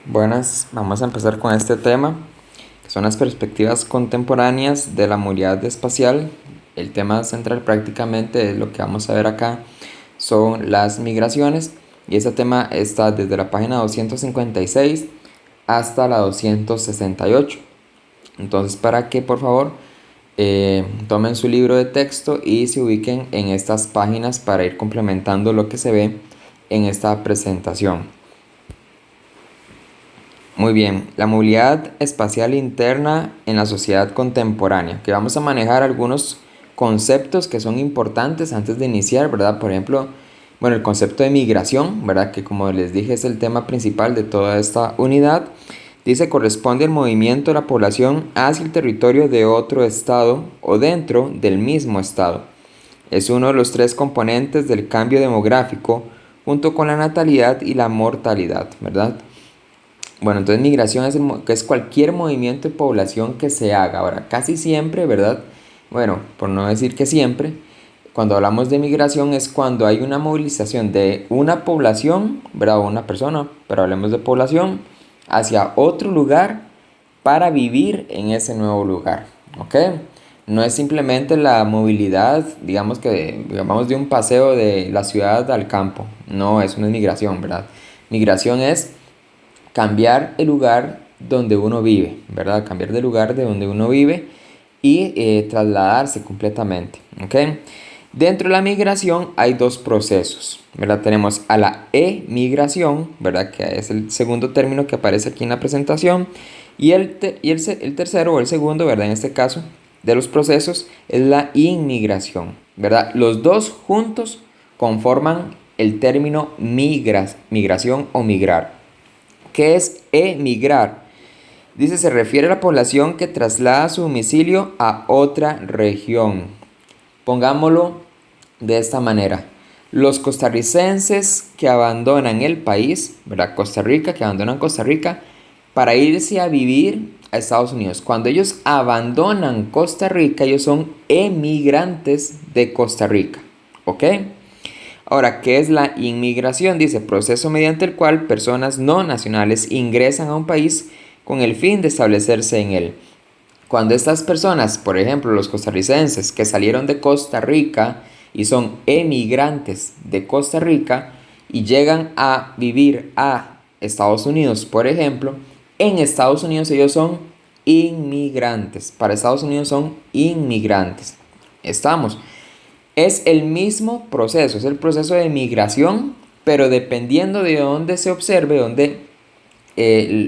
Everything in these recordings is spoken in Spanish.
Buenas, vamos a empezar con este tema, que son las perspectivas contemporáneas de la movilidad espacial. El tema central prácticamente es lo que vamos a ver acá, son las migraciones, y este tema está desde la página 256 hasta la 268. Entonces, para que por favor tomen su libro de texto y se ubiquen en estas páginas para ir complementando lo que se ve en esta presentación. Muy bien, la movilidad espacial interna en la sociedad contemporánea, que vamos a manejar algunos conceptos que son importantes antes de iniciar, ¿verdad? Por ejemplo, bueno, el concepto de migración, ¿verdad? Que como les dije es el tema principal de toda esta unidad. Dice, corresponde al movimiento de la población hacia el territorio de otro estado o dentro del mismo estado. Es uno de los tres componentes del cambio demográfico junto con la natalidad y la mortalidad, ¿verdad? Bueno, entonces migración es cualquier movimiento de población que se haga. Ahora, casi siempre, ¿verdad? Bueno, por no decir que siempre, cuando hablamos de migración es cuando hay una movilización de una población, ¿verdad? O una persona, pero hablemos de población, hacia otro lugar para vivir en ese nuevo lugar, ¿ok? No es simplemente la movilidad, digamos que vamos de un paseo de la ciudad al campo. No, eso no es migración, ¿verdad? Migración es cambiar el lugar donde uno vive, ¿verdad? Cambiar de lugar de donde uno vive y trasladarse completamente, ¿ok? Dentro de la migración hay dos procesos, ¿verdad? Tenemos a la emigración, ¿verdad? Que es el segundo término que aparece aquí en la presentación. Y el tercero o el segundo, ¿verdad? En este caso, de los procesos es la inmigración, ¿verdad? Los dos juntos conforman el término migración o migrar. ¿Qué es emigrar? Dice, se refiere a la población que traslada su domicilio a otra región. Pongámoslo de esta manera. Los costarricenses que abandonan el país, ¿verdad? Costa Rica, que abandonan Costa Rica para irse a vivir a Estados Unidos. Cuando ellos abandonan Costa Rica, ellos son emigrantes de Costa Rica. ¿Ok? Ahora, ¿qué es la inmigración? Dice, proceso mediante el cual personas no nacionales ingresan a un país con el fin de establecerse en él. Cuando estas personas, por ejemplo, los costarricenses que salieron de Costa Rica y son emigrantes de Costa Rica y llegan a vivir a Estados Unidos, por ejemplo, en Estados Unidos ellos son inmigrantes. Para Estados Unidos son inmigrantes. Estamos. Es el mismo proceso, es el proceso de migración, pero dependiendo de dónde se observe, donde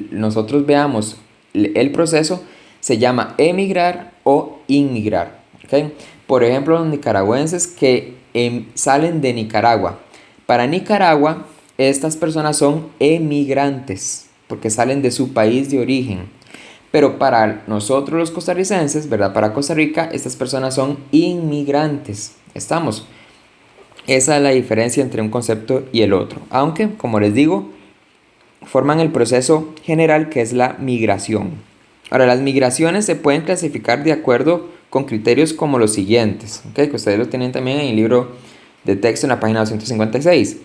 nosotros veamos el proceso, se llama emigrar o inmigrar. ¿Ok? Por ejemplo, los nicaragüenses que salen de Nicaragua. Para Nicaragua, estas personas son emigrantes, porque salen de su país de origen. Pero para nosotros los costarricenses, ¿verdad? Para Costa Rica, estas personas son inmigrantes. Estamos. Esa es la diferencia entre un concepto y el otro. Aunque, como les digo, forman el proceso general que es la migración. Ahora, las migraciones se pueden clasificar de acuerdo con criterios como los siguientes, ¿ok? Que ustedes lo tienen también en el libro de texto en la página 256.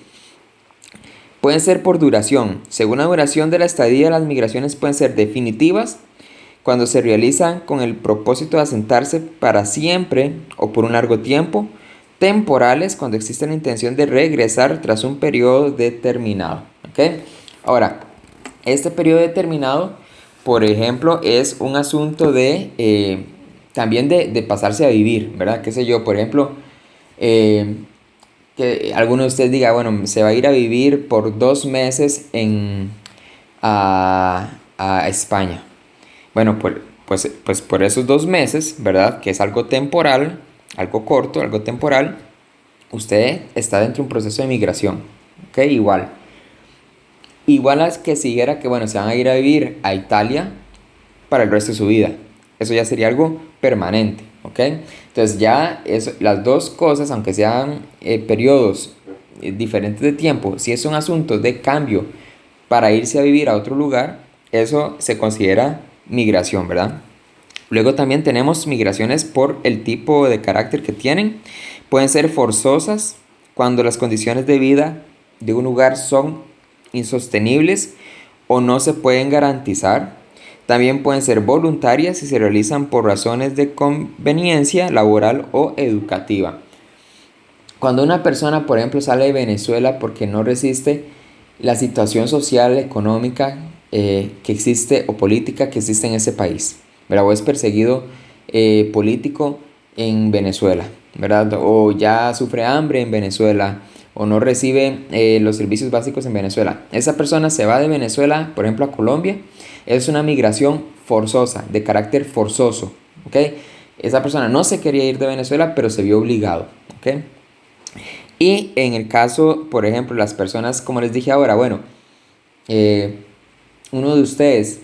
Pueden ser por duración. Según la duración de la estadía, las migraciones pueden ser definitivas, cuando se realizan con el propósito de asentarse para siempre o por un largo tiempo, temporales, cuando existe la intención de regresar tras un periodo determinado. ¿Ok? Ahora, este periodo determinado, por ejemplo, es un asunto de también de pasarse a vivir, ¿verdad? ¿Qué sé yo? Por ejemplo, eh, que alguno de ustedes diga, bueno, se va a ir a vivir por 2 meses a España. Bueno, pues por esos 2 meses, ¿verdad? Que es algo temporal, algo corto, algo temporal, usted está dentro de un proceso de migración, ¿ok? Igual. Igual a que siguiera que, bueno, se van a ir a vivir a Italia para el resto de su vida. Eso ya sería algo permanente, ¿ok? Entonces ya las dos cosas, aunque sean periodos diferentes de tiempo, si es un asunto de cambio para irse a vivir a otro lugar, eso se considera migración, ¿verdad? Luego también tenemos migraciones por el tipo de carácter que tienen. Pueden ser forzosas cuando las condiciones de vida de un lugar son insostenibles o no se pueden garantizar. También pueden ser voluntarias si se realizan por razones de conveniencia laboral o educativa. Cuando una persona, por ejemplo, sale de Venezuela porque no resiste la situación social, económica que existe o política que existe en ese país, ¿verdad? O es perseguido político en Venezuela, ¿verdad? O ya sufre hambre en Venezuela, o no recibe los servicios básicos en Venezuela. Esa persona se va de Venezuela, por ejemplo, a Colombia. Es una migración forzosa, de carácter forzoso, ¿ok? Esa persona no se quería ir de Venezuela, pero se vio obligado, ¿ok? Y en el caso, por ejemplo, las personas, como les dije ahora, bueno, eh, uno de ustedes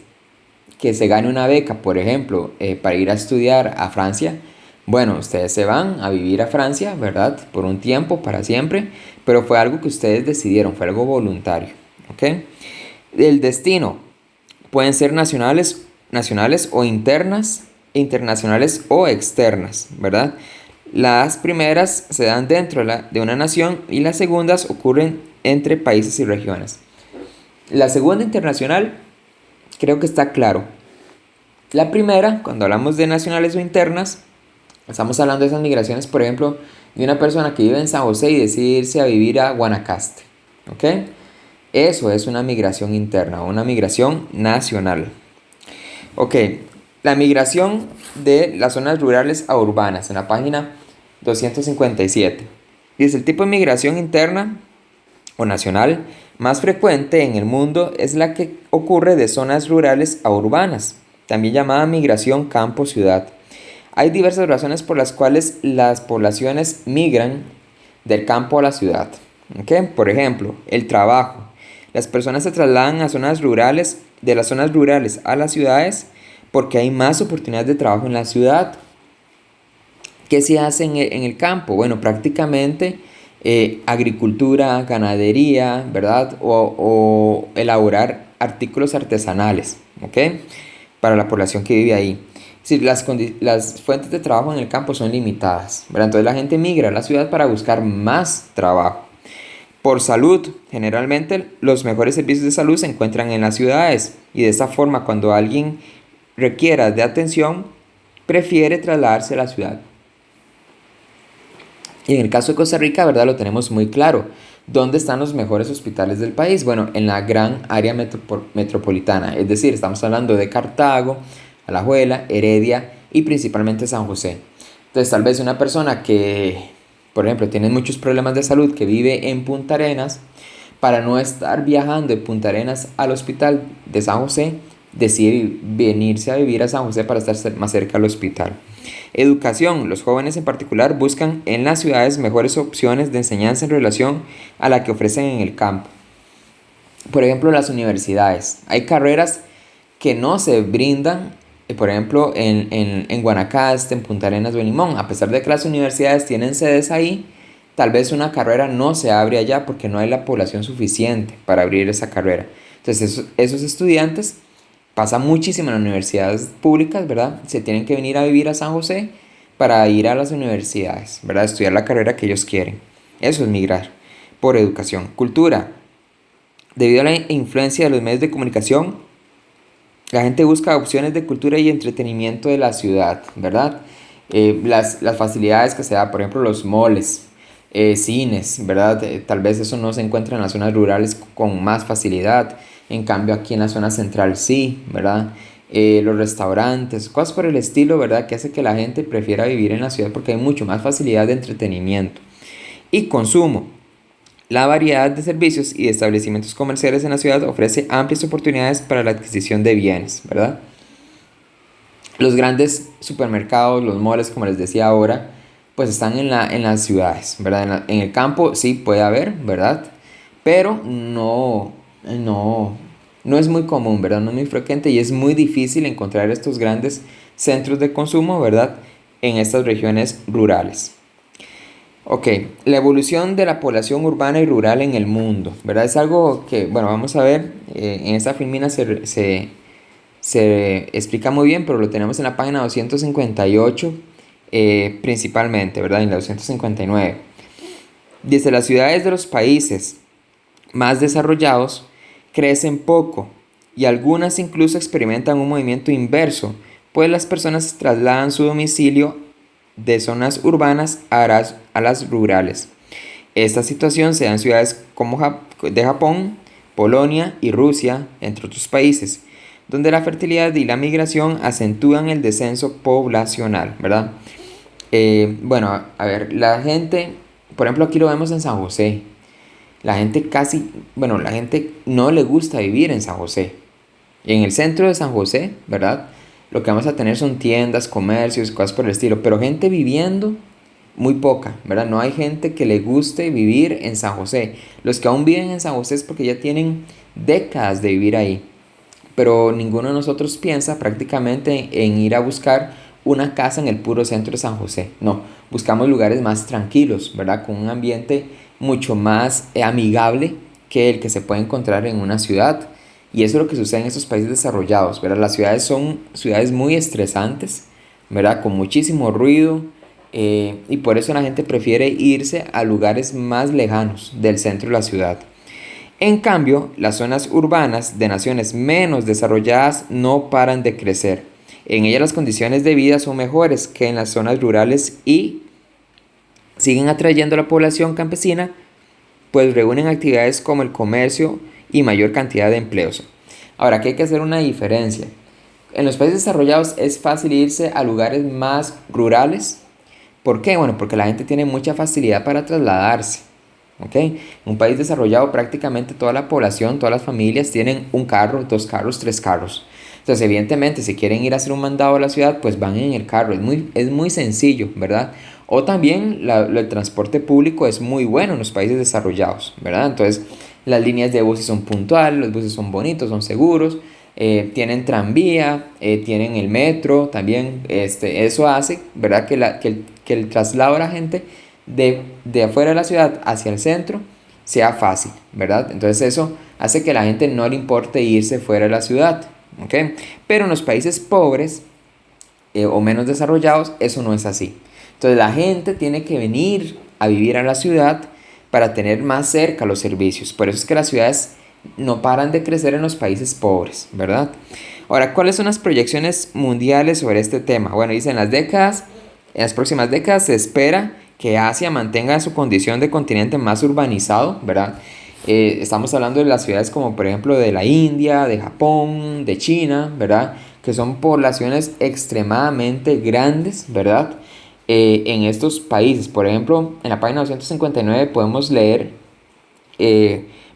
que se gane una beca, por ejemplo, para ir a estudiar a Francia, bueno, ustedes se van a vivir a Francia, ¿verdad? Por un tiempo, para siempre, pero fue algo que ustedes decidieron, fue algo voluntario, ¿ok? El destino pueden ser nacionales o internas, internacionales o externas, ¿verdad? Las primeras se dan dentro de una nación y las segundas ocurren entre países y regiones. La segunda internacional creo que está claro. La primera, cuando hablamos de nacionales o internas, estamos hablando de esas migraciones, por ejemplo, de una persona que vive en San José y decide irse a vivir a Guanacaste, ¿ok? Eso es una migración interna o una migración nacional. Ok, la migración de las zonas rurales a urbanas, en la página 257. Dice, el tipo de migración interna o nacional más frecuente en el mundo es la que ocurre de zonas rurales a urbanas, también llamada migración campo-ciudad. Hay diversas razones por las cuales las poblaciones migran del campo a la ciudad. ¿Ok? Por ejemplo, el trabajo. Las personas se trasladan a zonas rurales, de las zonas rurales a las ciudades, porque hay más oportunidades de trabajo en la ciudad. ¿Qué se hace en el campo? Bueno, prácticamente agricultura, ganadería, ¿verdad? O elaborar artículos artesanales, ¿ok? Para la población que vive ahí. Es decir, las fuentes de trabajo en el campo son limitadas, ¿verdad? Entonces la gente migra a la ciudad para buscar más trabajo. Por salud, generalmente los mejores servicios de salud se encuentran en las ciudades y de esta forma cuando alguien requiera de atención, prefiere trasladarse a la ciudad. Y en el caso de Costa Rica, ¿verdad? Lo tenemos muy claro. ¿Dónde están los mejores hospitales del país? Bueno, en la gran área metropolitana. Es decir, estamos hablando de Cartago, Alajuela, Heredia y principalmente San José. Entonces, tal vez una persona que, por ejemplo, tiene muchos problemas de salud, que vive en Punta Arenas, para no estar viajando de Punta Arenas al hospital de San José, decide venirse a vivir a San José para estar más cerca al hospital. Educación. Los jóvenes en particular buscan en las ciudades mejores opciones de enseñanza en relación a la que ofrecen en el campo. Por ejemplo, las universidades. Hay carreras que no se brindan, por ejemplo, en Guanacaste, en Punta Arenas o en Limón. A pesar de que las universidades tienen sedes ahí, tal vez una carrera no se abre allá porque no hay la población suficiente para abrir esa carrera. Entonces, esos estudiantes pasa muchísimo en las universidades públicas, ¿verdad? Se tienen que venir a vivir a San José para ir a las universidades, ¿verdad? Estudiar la carrera que ellos quieren. Eso es migrar por educación. Cultura. Debido a la influencia de los medios de comunicación, la gente busca opciones de cultura y entretenimiento de la ciudad, ¿verdad? Las facilidades que se da, por ejemplo, los moles, cines, ¿verdad? Tal vez eso no se encuentra en las zonas rurales con más facilidad. En cambio aquí en la zona central sí, ¿verdad? Los restaurantes, cosas por el estilo, ¿verdad? Que hace que la gente prefiera vivir en la ciudad porque hay mucho más facilidad de entretenimiento. Y consumo. La variedad de servicios y de establecimientos comerciales en la ciudad ofrece amplias oportunidades para la adquisición de bienes, ¿verdad? Los grandes supermercados, los malls, como les decía ahora, pues están en las ciudades, ¿verdad? En el campo sí puede haber, ¿verdad? Pero no es muy común, ¿verdad? No es muy frecuente y es muy difícil encontrar estos grandes centros de consumo, ¿verdad? En estas regiones rurales. Ok, la evolución de la población urbana y rural en el mundo, ¿verdad? Es algo que, bueno, vamos a ver, en esta filmina se explica muy bien, pero lo tenemos en la página 258 principalmente, ¿verdad? En la 259. Desde las ciudades de los países más desarrollados crecen poco y algunas incluso experimentan un movimiento inverso, pues las personas trasladan su domicilio de zonas urbanas a las rurales. Esta situación se da en ciudades como de Japón, Polonia y Rusia, entre otros países, donde la fertilidad y la migración acentúan el descenso poblacional, ¿verdad? Bueno, a ver, la gente, por ejemplo, aquí lo vemos en San José. La gente no le gusta vivir en San José. En el centro de San José, ¿verdad? Lo que vamos a tener son tiendas, comercios, cosas por el estilo, pero gente viviendo muy poca, ¿verdad? No hay gente que le guste vivir en San José. Los que aún viven en San José es porque ya tienen décadas de vivir ahí. Pero ninguno de nosotros piensa prácticamente en ir a buscar una casa en el puro centro de San José. No, buscamos lugares más tranquilos, ¿verdad? Con un ambiente mucho más amigable que el que se puede encontrar en una ciudad. Y eso es lo que sucede en estos países desarrollados, ¿verdad? Las ciudades son ciudades muy estresantes, ¿verdad? Con muchísimo ruido, y por eso la gente prefiere irse a lugares más lejanos del centro de la ciudad. En cambio, las zonas urbanas de naciones menos desarrolladas no paran de crecer. En ellas las condiciones de vida son mejores que en las zonas rurales y siguen atrayendo a la población campesina, pues reúnen actividades como el comercio y mayor cantidad de empleos. Ahora, aquí hay que hacer una diferencia. En los países desarrollados es fácil irse a lugares más rurales. ¿Por qué? Bueno, porque la gente tiene mucha facilidad para trasladarse. ¿Ok? En un país desarrollado prácticamente toda la población, todas las familias tienen un carro, dos carros, tres carros. Entonces, evidentemente, si quieren ir a hacer un mandado a la ciudad, pues van en el carro. Es muy sencillo, ¿verdad? O también el transporte público es muy bueno en los países desarrollados, ¿verdad? Entonces, las líneas de buses son puntuales, los buses son bonitos, son seguros, tienen tranvía, tienen el metro, también eso hace, ¿verdad? Que el traslado de la gente de afuera de la ciudad hacia el centro sea fácil, ¿verdad? Entonces eso hace que a la gente no le importe irse fuera de la ciudad, ¿ok? Pero en los países pobres o menos desarrollados eso no es así. Entonces la gente tiene que venir a vivir a la ciudad para tener más cerca los servicios. Por eso es que las ciudades no paran de crecer en los países pobres, ¿verdad? Ahora, ¿cuáles son las proyecciones mundiales sobre este tema? Bueno, dicen en las próximas décadas se espera que Asia mantenga su condición de continente más urbanizado, ¿verdad? Estamos hablando de las ciudades como por ejemplo de la India, de Japón, de China, ¿verdad? Que son poblaciones extremadamente grandes, ¿verdad? En estos países. Por ejemplo, en la página 259 podemos leer,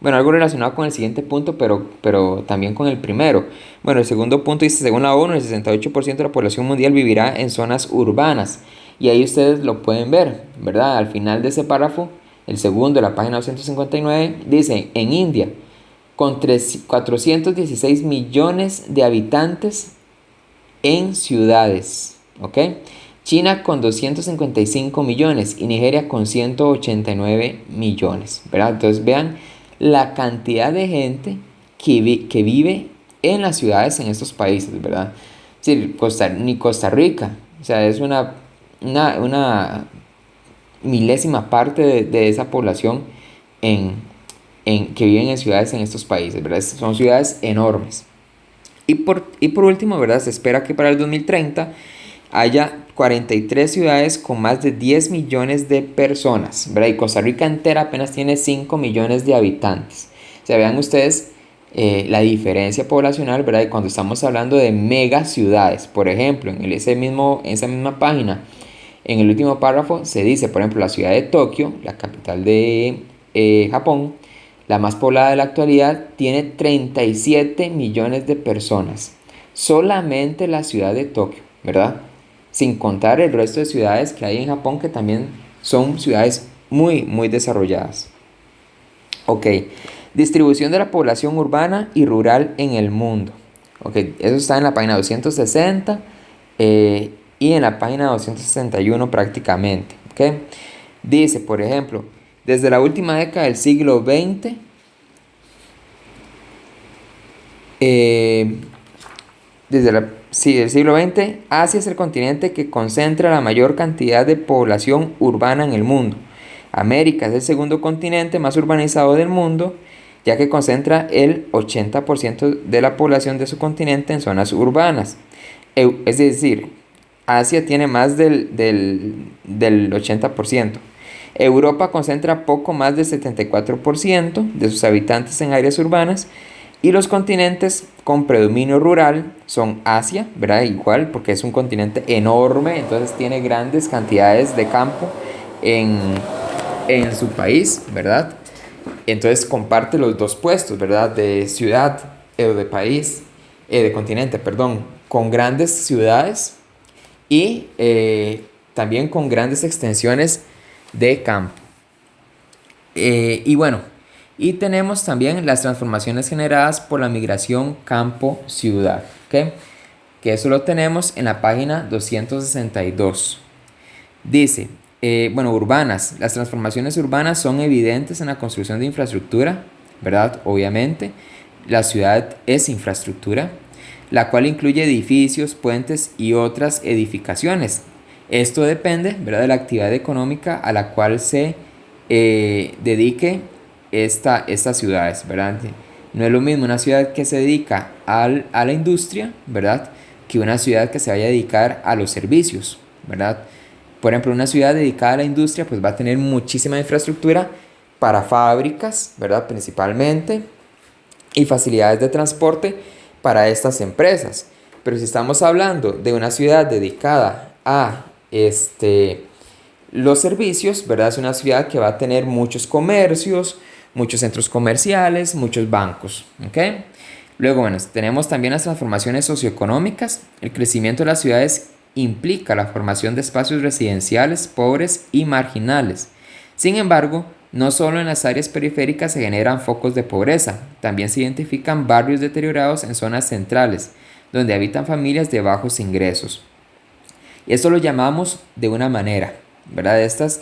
bueno, algo relacionado con el siguiente punto, pero también con el primero. Bueno, el segundo punto dice, según la ONU, el 68% de la población mundial vivirá en zonas urbanas. Y ahí ustedes lo pueden ver, ¿verdad? Al final de ese párrafo, el segundo de la página 259, dice, en India, con 416 millones de habitantes en ciudades, ¿ok? China con 255 millones y Nigeria con 189 millones, ¿verdad? Entonces vean la cantidad de gente que vive en las ciudades en estos países, ¿verdad? Es decir, ni Costa Rica, o sea, es una milésima parte de esa población que viven en ciudades en estos países, ¿verdad? Son ciudades enormes. Y por último, ¿verdad? Se espera que para el 2030 haya 43 ciudades con más de 10 millones de personas, ¿verdad? Y Costa Rica entera apenas tiene 5 millones de habitantes. O sea, vean ustedes la diferencia poblacional, ¿verdad? Y cuando estamos hablando de mega ciudades, por ejemplo, en esa misma página, en el último párrafo se dice, por ejemplo, la ciudad de Tokio, la capital de Japón, la más poblada de la actualidad, tiene 37 millones de personas. Solamente la ciudad de Tokio, ¿verdad? Sin contar el resto de ciudades que hay en Japón que también son ciudades muy, muy desarrolladas. Ok, distribución de la población urbana y rural en el mundo. Ok, eso está en la página 260 y en la página 261 prácticamente. Ok, dice, por ejemplo, desde la última década del siglo XX, del siglo XX, Asia es el continente que concentra la mayor cantidad de población urbana en el mundo. América es el segundo continente más urbanizado del mundo ya que concentra el 80% de la población de su continente en zonas urbanas. Es decir, Asia tiene más del 80%. Europa concentra poco más del 74% de sus habitantes en áreas urbanas y los continentes con predominio rural son Asia, ¿verdad? Igual porque es un continente enorme, entonces tiene grandes cantidades de campo en, en su país, ¿verdad? Entonces comparte los dos puestos, ¿verdad? De ciudad, de país, de continente, perdón, con grandes ciudades y también con grandes extensiones de campo. Y bueno, y tenemos también las transformaciones generadas por la migración campo-ciudad, ¿ok? Que eso lo tenemos en la página 262. Dice, bueno, urbanas. Las transformaciones urbanas son evidentes en la construcción de infraestructura, ¿verdad? Obviamente, la ciudad es infraestructura, la cual incluye edificios, puentes y otras edificaciones. Esto depende, ¿verdad?, de la actividad económica a la cual se dedique estas ciudades, ¿verdad? No es lo mismo una ciudad que se dedica a la industria, ¿verdad?, que una ciudad que se vaya a dedicar a los servicios, ¿verdad? Por ejemplo, una ciudad dedicada a la industria pues va a tener muchísima infraestructura para fábricas, ¿verdad? Principalmente, y facilidades de transporte para estas empresas. Pero si estamos hablando de una ciudad dedicada a los servicios, ¿verdad? Es una ciudad que va a tener muchos comercios, muchos centros comerciales, muchos bancos, ¿ok? Luego, bueno, tenemos también las transformaciones socioeconómicas. El crecimiento de las ciudades implica la formación de espacios residenciales pobres y marginales. Sin embargo, no solo en las áreas periféricas se generan focos de pobreza, también se identifican barrios deteriorados en zonas centrales, donde habitan familias de bajos ingresos. Y esto lo llamamos de una manera, ¿verdad? Estas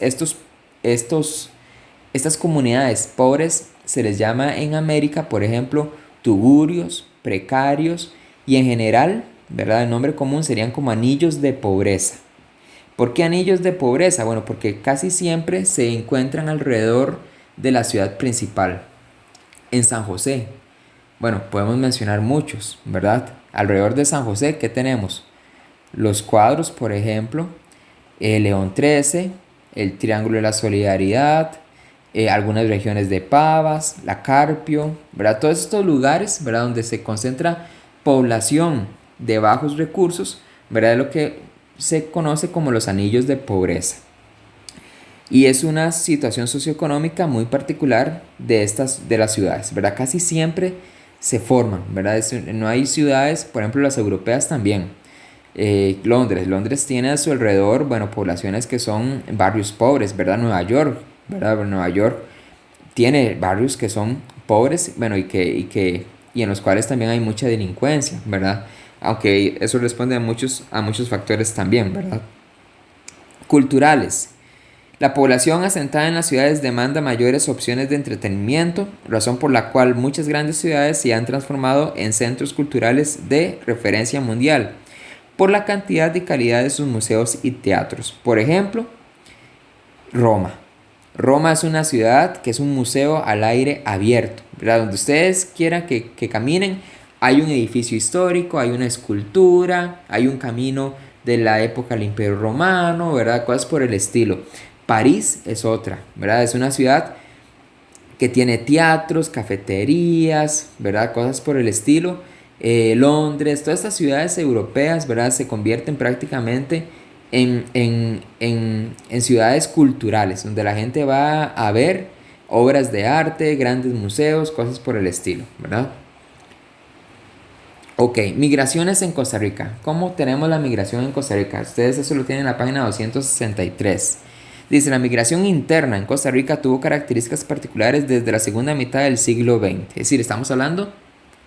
comunidades pobres se les llama en América, por ejemplo, tugurios, precarios y en general, ¿verdad?, el nombre común serían como anillos de pobreza. ¿Por qué anillos de pobreza? Bueno, porque casi siempre se encuentran alrededor de la ciudad principal. En San José, bueno, podemos mencionar muchos, ¿verdad? Alrededor de San José, ¿qué tenemos? Los Cuadros, por ejemplo, el León 13, el Triángulo de la Solidaridad, algunas regiones de Pavas, la Carpio, ¿verdad? Todos estos lugares, ¿verdad?, donde se concentra población de bajos recursos, ¿verdad?, es lo que se conoce como los anillos de pobreza. Y es una situación socioeconómica muy particular de las ciudades, ¿verdad? Casi siempre se forman, ¿verdad? No hay ciudades, por ejemplo las europeas también. Londres tiene a su alrededor, bueno, poblaciones que son barrios pobres, ¿verdad? Nueva York, ¿verdad? Nueva York tiene barrios que son pobres, bueno, y en los cuales también hay mucha delincuencia, ¿verdad? Aunque eso responde a muchos factores también, ¿verdad? Culturales. La población asentada en las ciudades demanda mayores opciones de entretenimiento, razón por la cual muchas grandes ciudades se han transformado en centros culturales de referencia mundial, por la cantidad y calidad de sus museos y teatros. Por ejemplo, Roma. Roma es una ciudad que es un museo al aire abierto, ¿verdad? Donde ustedes quieran que caminen, hay un edificio histórico, hay una escultura, hay un camino de la época del Imperio Romano, ¿verdad? Cosas por el estilo. París es otra, ¿verdad? Es una ciudad que tiene teatros, cafeterías, ¿verdad? Cosas por el estilo. Londres, todas estas ciudades europeas, ¿verdad?, se convierten prácticamente en ciudades culturales, donde la gente va a ver obras de arte, grandes museos, cosas por el estilo, ¿verdad? Ok, migraciones en Costa Rica. ¿Cómo tenemos la migración en Costa Rica? Ustedes eso lo tienen en la página 263. Dice, la migración interna en Costa Rica tuvo características particulares desde la segunda mitad del siglo XX. Es decir, estamos hablando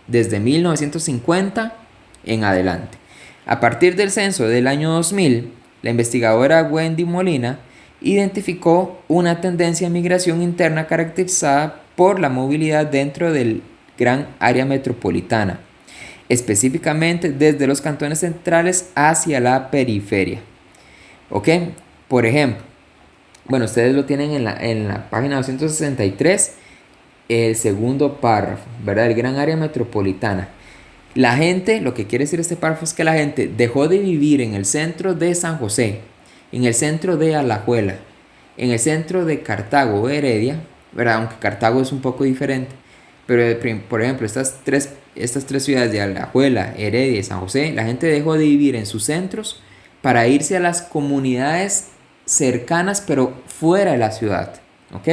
desde 1950 en adelante. A partir del censo del año 2000, la investigadora Wendy Molina identificó una tendencia de migración interna caracterizada por la movilidad dentro del gran área metropolitana, específicamente desde los cantones centrales hacia la periferia. ¿Ok? Por ejemplo, bueno, ustedes lo tienen en la página 263. el segundo párrafo, ¿verdad? El gran área metropolitana. La gente, lo que quiere decir este párrafo es que la gente dejó de vivir en el centro de San José, en el centro de Alajuela, en el centro de Cartago o Heredia, ¿verdad? Aunque Cartago es un poco diferente, pero por ejemplo, estas tres ciudades de Alajuela, Heredia y San José, la gente dejó de vivir en sus centros para irse a las comunidades cercanas, pero fuera de la ciudad, ¿ok?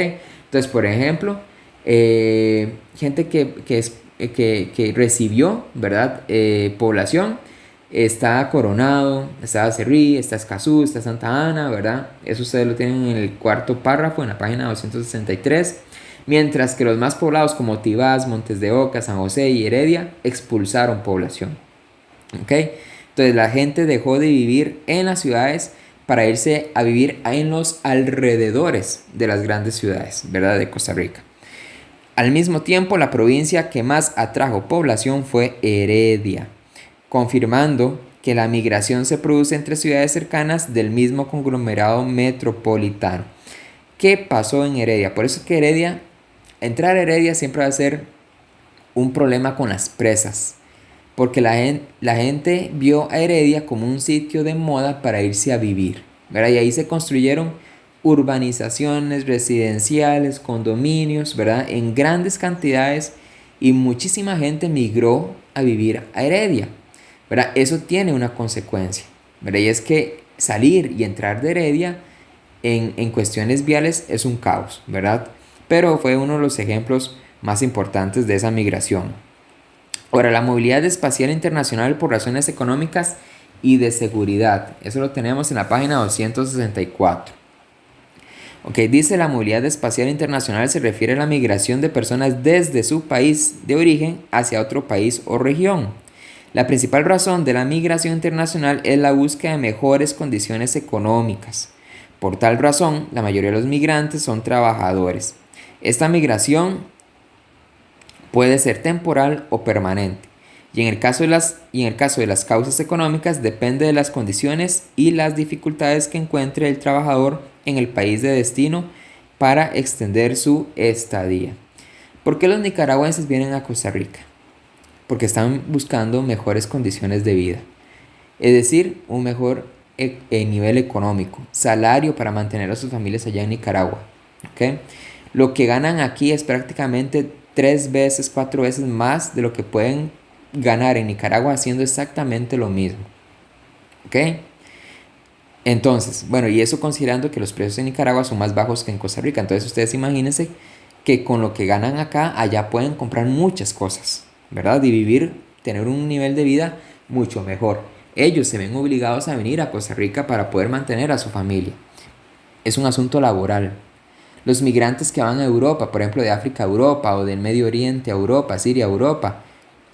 Entonces, por ejemplo, gente que recibió, ¿verdad? Población. Está Coronado, está Acerrí, está Escazú, está Santa Ana, ¿verdad? Eso ustedes lo tienen en el cuarto párrafo, en la página 263. Mientras que los más poblados como Tibás, Montes de Oca, San José y Heredia expulsaron población. ¿Ok? Entonces la gente dejó de vivir en las ciudades para irse a vivir en los alrededores de las grandes ciudades, ¿verdad? De Costa Rica. Al mismo tiempo, la provincia que más atrajo población fue Heredia, confirmando que la migración se produce entre ciudades cercanas del mismo conglomerado metropolitano. ¿Qué pasó en Heredia? Por eso es que entrar a Heredia siempre va a ser un problema con las presas, porque la gente vio a Heredia como un sitio de moda para irse a vivir, ¿verdad? Y ahí se construyeron urbanizaciones residenciales, condominios, ¿verdad? En grandes cantidades y muchísima gente migró a vivir a Heredia, ¿verdad? Eso tiene una consecuencia, ¿verdad? Y es que salir y entrar de Heredia en cuestiones viales es un caos, ¿verdad? Pero fue uno de los ejemplos más importantes de esa migración. Ahora, la movilidad espacial internacional por razones económicas y de seguridad. Eso lo tenemos en la página 264. Ok, dice la movilidad espacial internacional se refiere a la migración de personas desde su país de origen hacia otro país o región. La principal razón de la migración internacional es la búsqueda de mejores condiciones económicas. Por tal razón, la mayoría de los migrantes son trabajadores. Esta migración puede ser temporal o permanente. Y en el caso de las causas económicas depende de las condiciones y las dificultades que encuentre el trabajador en el país de destino para extender su estadía. ¿Por qué los nicaragüenses vienen a Costa Rica? Porque están buscando mejores condiciones de vida. Es decir, un mejor nivel económico, salario para mantener a sus familias allá en Nicaragua. ¿Okay? Lo que ganan aquí es prácticamente 3 veces, 4 veces más de lo que pueden ganar en Nicaragua haciendo exactamente lo mismo. ¿Ok? Entonces, bueno, y eso considerando que los precios en Nicaragua son más bajos que en Costa Rica. Entonces ustedes imagínense que con lo que ganan acá, allá pueden comprar muchas cosas, ¿verdad? Y vivir, tener un nivel de vida mucho mejor. Ellos se ven obligados a venir a Costa Rica para poder mantener a su familia. Es un asunto laboral. Los migrantes que van a Europa, por ejemplo de África a Europa o del Medio Oriente a Europa, Siria a Europa,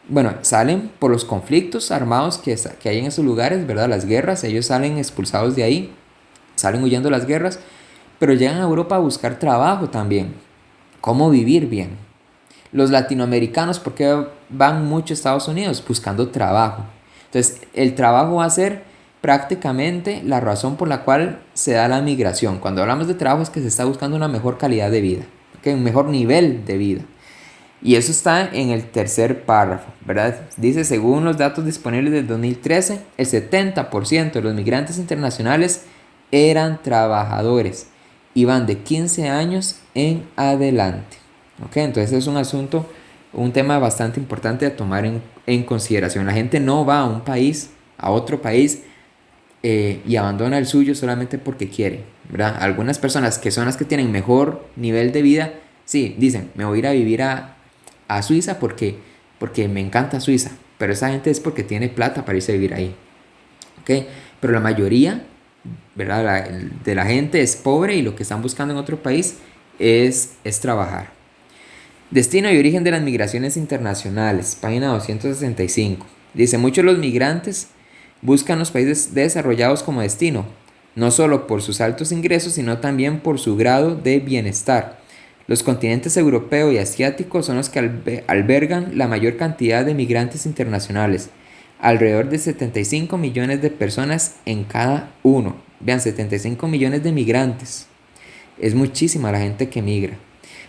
bueno, salen por los conflictos armados que hay en esos lugares, ¿verdad? Las guerras, ellos salen expulsados de ahí, salen huyendo de las guerras, pero llegan a Europa a buscar trabajo también, cómo vivir bien. Los latinoamericanos, ¿por qué van mucho a Estados Unidos? Buscando trabajo. Entonces, el trabajo va a ser prácticamente la razón por la cual se da la migración. Cuando hablamos de trabajo es que se está buscando una mejor calidad de vida, ¿okay? Un mejor nivel de vida. Y eso está en el tercer párrafo, ¿verdad? Dice, según los datos disponibles del 2013, el 70% de los migrantes internacionales eran trabajadores y van de 15 años en adelante. ¿Ok? Entonces es un asunto, un tema bastante importante a tomar en consideración. La gente no va a un país, a otro país, y abandona el suyo solamente porque quiere, ¿verdad? Algunas personas que son las que tienen mejor nivel de vida, sí, dicen, me voy a ir a vivir a Suiza porque me encanta Suiza, pero esa gente es porque tiene plata para irse a vivir ahí, ¿ok? Pero la mayoría, ¿verdad? De la gente es pobre y lo que están buscando en otro país es trabajar. Destino y origen de las migraciones internacionales, página 265. Dice, muchos de los migrantes buscan los países desarrollados como destino, no solo por sus altos ingresos, sino también por su grado de bienestar. Los continentes europeo y asiático son los que albergan la mayor cantidad de migrantes internacionales, alrededor de 75 millones de personas en cada uno. Vean, 75 millones de migrantes. Es muchísima la gente que migra.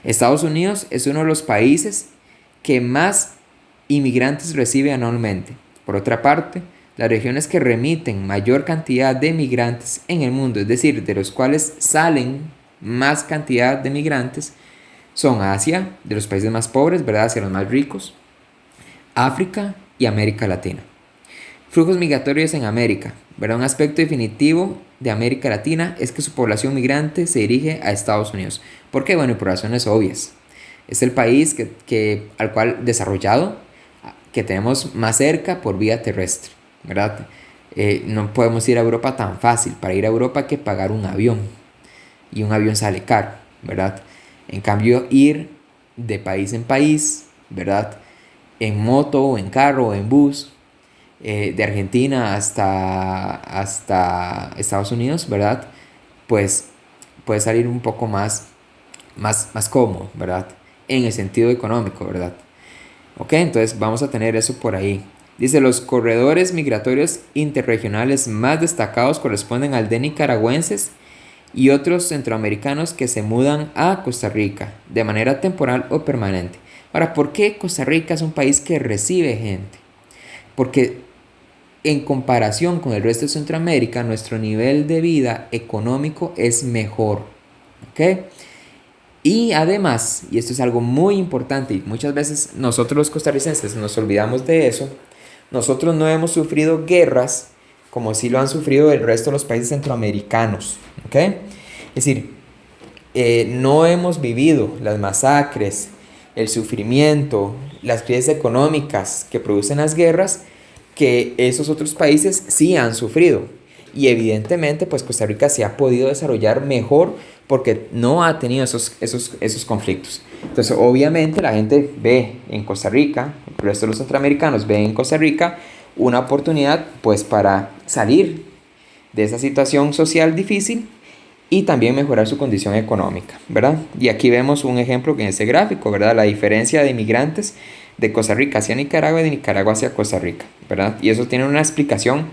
Estados Unidos es uno de los países que más inmigrantes recibe anualmente. Por otra parte, las regiones que remiten mayor cantidad de migrantes en el mundo, es decir, de los cuales salen más cantidad de migrantes, son Asia, de los países más pobres, ¿verdad?, hacia los más ricos, África y América Latina. Flujos migratorios en América, ¿verdad? Un aspecto definitivo de América Latina es que su población migrante se dirige a Estados Unidos. ¿Por qué? Bueno, por razones obvias. Es el país al cual desarrollado que tenemos más cerca por vía terrestre, ¿verdad? No podemos ir a Europa tan fácil. Para ir a Europa hay que pagar un avión y un avión sale caro, ¿verdad? En cambio, ir de país en país, ¿verdad? En moto o en carro o en bus, de Argentina hasta Estados Unidos, ¿verdad? Pues puede salir un poco más cómodo, ¿verdad? En el sentido económico, ¿verdad? Ok, entonces vamos a tener eso por ahí. Dice, los corredores migratorios interregionales más destacados corresponden al de nicaragüenses y otros centroamericanos que se mudan a Costa Rica de manera temporal o permanente. Ahora, ¿por qué Costa Rica es un país que recibe gente? Porque en comparación con el resto de Centroamérica, nuestro nivel de vida económico es mejor. ¿Ok? Y además, y esto es algo muy importante y muchas veces nosotros los costarricenses nos olvidamos de eso, nosotros no hemos sufrido guerras como sí lo han sufrido el resto de los países centroamericanos. ¿Ok? Es decir, no hemos vivido las masacres, el sufrimiento, las crisis económicas que producen las guerras que esos otros países sí han sufrido. Y evidentemente, pues Costa Rica se ha podido desarrollar mejor porque no ha tenido esos conflictos. Entonces, obviamente, la gente ve en Costa Rica, el resto de los centroamericanos ven en Costa Rica una oportunidad, pues, para salir de esa situación social difícil y también mejorar su condición económica, ¿verdad? Y aquí vemos un ejemplo en ese gráfico, ¿verdad? La diferencia de migrantes de Costa Rica hacia Nicaragua y de Nicaragua hacia Costa Rica, ¿verdad? Y eso tiene una explicación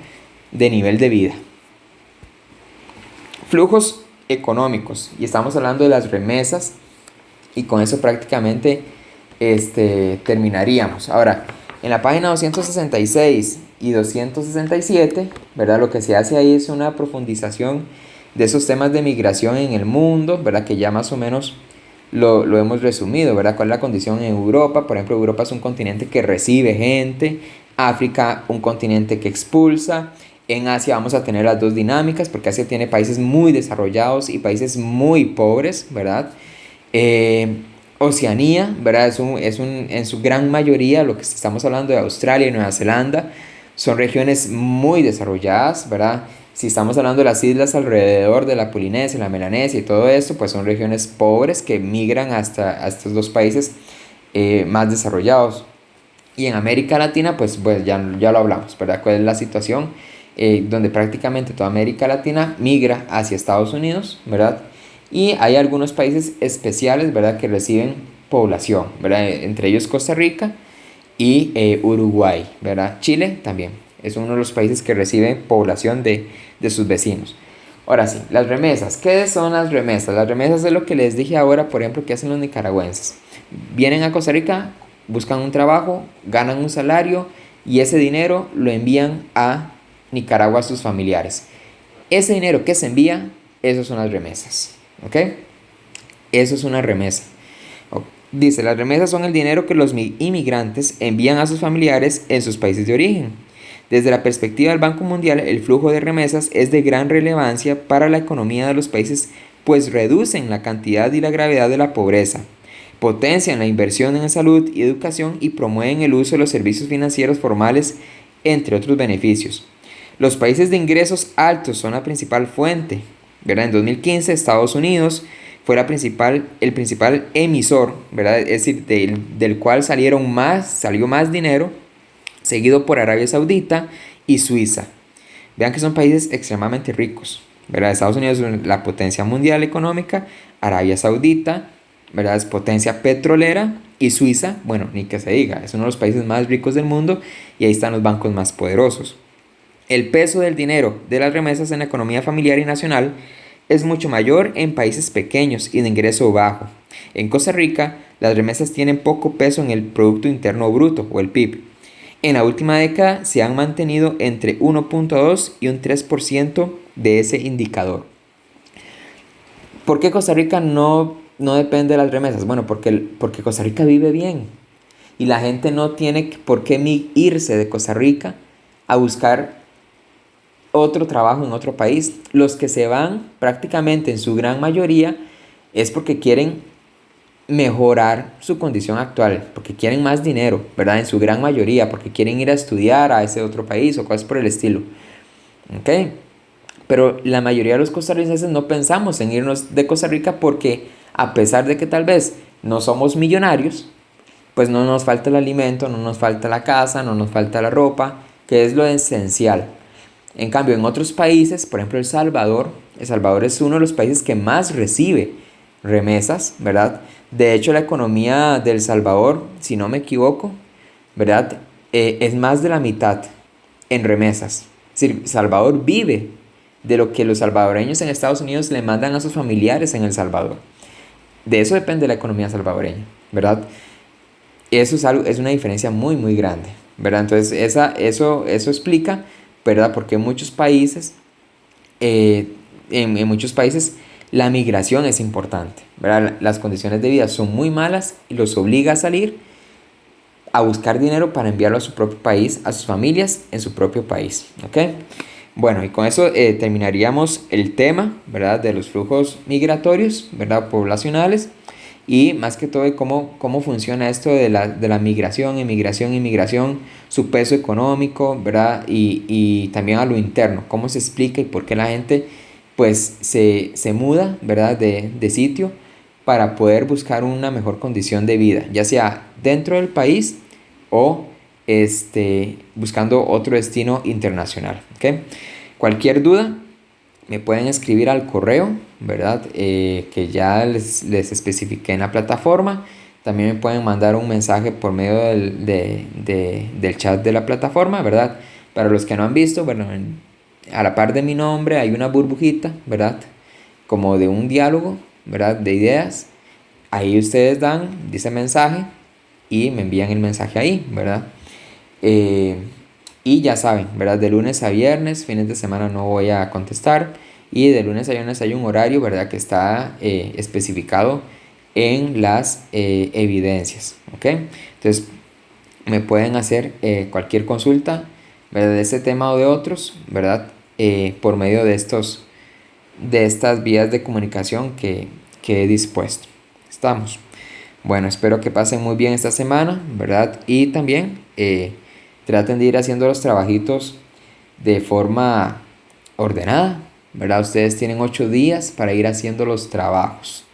de nivel de vida. Flujos económicos, y estamos hablando de las remesas, y con eso prácticamente terminaríamos. Ahora, en la página 266 y 267, ¿verdad? Lo que se hace ahí es una profundización de esos temas de migración en el mundo, ¿verdad? Que ya más o menos lo hemos resumido, ¿verdad? ¿Cuál es la condición en Europa? Por ejemplo, Europa es un continente que recibe gente, África un continente que expulsa, en Asia vamos a tener las dos dinámicas, porque Asia tiene países muy desarrollados y países muy pobres, ¿verdad? Oceanía, ¿verdad? En su gran mayoría, lo que estamos hablando de Australia y Nueva Zelanda, son regiones muy desarrolladas, ¿verdad? Si estamos hablando de las islas alrededor de la Polinesia, la Melanesia y todo esto, pues son regiones pobres que migran hasta estos dos países más desarrollados. Y en América Latina, pues ya lo hablamos, ¿verdad? ¿Cuál es la situación? Donde prácticamente toda América Latina migra hacia Estados Unidos, ¿verdad? Y hay algunos países especiales, ¿verdad?, que reciben población, ¿verdad? Entre ellos Costa Rica y Uruguay, ¿verdad? Chile también es uno de los países que recibe población de sus vecinos. Ahora sí, las remesas. ¿Qué son las remesas? Las remesas es lo que les dije ahora, por ejemplo, que hacen los nicaragüenses. Vienen a Costa Rica, buscan un trabajo, ganan un salario y ese dinero lo envían a Nicaragua a sus familiares. Ese dinero que se envía, eso son las remesas. ¿Ok? Eso es una remesa. Dice, las remesas son el dinero que los inmigrantes envían a sus familiares en sus países de origen. Desde la perspectiva del Banco Mundial, el flujo de remesas es de gran relevancia para la economía de los países, pues reducen la cantidad y la gravedad de la pobreza, potencian la inversión en salud y educación y promueven el uso de los servicios financieros formales, entre otros beneficios. Los países de ingresos altos son la principal fuente, ¿verdad? En 2015 Estados Unidos fue el principal emisor, ¿verdad? Es decir, del cual salió más dinero, seguido por Arabia Saudita y Suiza. Vean que son países extremadamente ricos, ¿verdad? Estados Unidos es la potencia mundial económica, Arabia Saudita, ¿verdad?, es potencia petrolera, y Suiza, bueno, ni que se diga, es uno de los países más ricos del mundo y ahí están los bancos más poderosos. El peso del dinero de las remesas en la economía familiar y nacional es mucho mayor en países pequeños y de ingreso bajo. En Costa Rica, las remesas tienen poco peso en el Producto Interno Bruto o el PIB. En la última década se han mantenido entre 1,2 y un 3% de ese indicador. ¿Por qué Costa Rica no depende de las remesas? Bueno, porque Costa Rica vive bien y la gente no tiene por qué irse de Costa Rica a buscar otro trabajo en otro país. Los que se van prácticamente en su gran mayoría es porque quieren mejorar su condición actual, porque quieren más dinero, ¿verdad? En su gran mayoría, porque quieren ir a estudiar a ese otro país o cosas por el estilo. ¿Ok? Pero la mayoría de los costarricenses no pensamos en irnos de Costa Rica porque a pesar de que tal vez no somos millonarios, pues no nos falta el alimento, no nos falta la casa, no nos falta la ropa, que es lo esencial. En cambio, en otros países, por ejemplo El Salvador es uno de los países que más recibe remesas, ¿verdad? De hecho, la economía del Salvador, si no me equivoco, ¿verdad? Es más de la mitad en remesas. Es decir, Salvador vive de lo que los salvadoreños en Estados Unidos le mandan a sus familiares en El Salvador. De eso depende la economía salvadoreña, ¿verdad? Eso es, algo, es una diferencia muy, muy grande, ¿verdad? Entonces, eso explica, ¿verdad? Porque en muchos países la migración es importante, ¿verdad? Las condiciones de vida son muy malas y los obliga a salir a buscar dinero para enviarlo a su propio país, a sus familias en su propio país, ¿ok? Bueno, y con eso terminaríamos el tema, ¿verdad? De los flujos migratorios, ¿verdad? Poblacionales y más que todo de cómo funciona esto de la migración, inmigración, su peso económico, ¿verdad? Y también a lo interno, cómo se explica y por qué la gente pues se muda, ¿verdad? De sitio para poder buscar una mejor condición de vida, ya sea dentro del país o buscando otro destino internacional, ¿ok? Cualquier duda me pueden escribir al correo, ¿verdad? Que ya les especifiqué en la plataforma. También me pueden mandar un mensaje por medio del chat de la plataforma, ¿verdad? Para los que no han visto, bueno, a la par de mi nombre hay una burbujita, ¿verdad? Como de un diálogo, ¿verdad? De ideas. Ahí ustedes dice mensaje y me envían el mensaje ahí, ¿verdad? Eh, y ya saben, ¿verdad? De lunes a viernes, fines de semana no voy a contestar. Y de lunes a viernes hay un horario, ¿verdad? Que está especificado en las evidencias, ¿ok? Entonces me pueden hacer cualquier consulta, ¿verdad? De este tema o de otros, ¿verdad? Por medio de estas vías de comunicación que he dispuesto. Estamos. Bueno, espero que pasen muy bien esta semana, ¿verdad? Y también traten de ir haciendo los trabajitos de forma ordenada, ¿verdad? Ustedes tienen 8 días para ir haciendo los trabajos.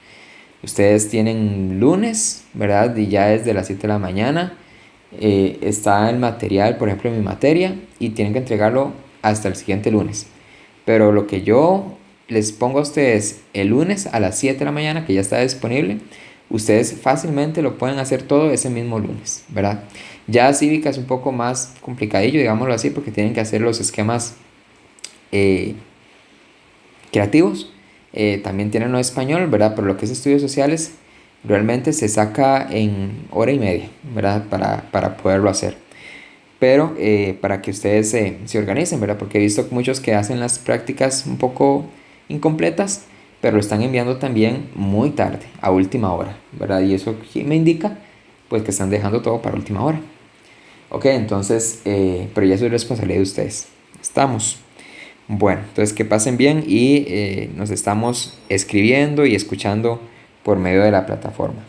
Ustedes tienen lunes, ¿verdad? Y ya desde las 7 de la mañana está el material, por ejemplo, en mi materia, y tienen que entregarlo hasta el siguiente lunes. Pero lo que yo les pongo a ustedes el lunes a las 7 de la mañana, que ya está disponible, ustedes fácilmente lo pueden hacer todo ese mismo lunes, ¿verdad? Ya cívica es un poco más complicadillo, digámoslo así, porque tienen que hacer los esquemas eh, creativos. También tienen lo español, ¿verdad? Pero lo que es estudios sociales realmente se saca en hora y media, ¿verdad? Para poderlo hacer. Pero para que ustedes se organicen, ¿verdad? Porque he visto muchos que hacen las prácticas un poco incompletas, pero lo están enviando también muy tarde, a última hora, ¿verdad? Y eso me indica, pues, que están dejando todo para última hora. Ok, entonces, pero ya eso es responsabilidad de ustedes. Estamos. Bueno, entonces que pasen bien y nos estamos escribiendo y escuchando por medio de la plataforma.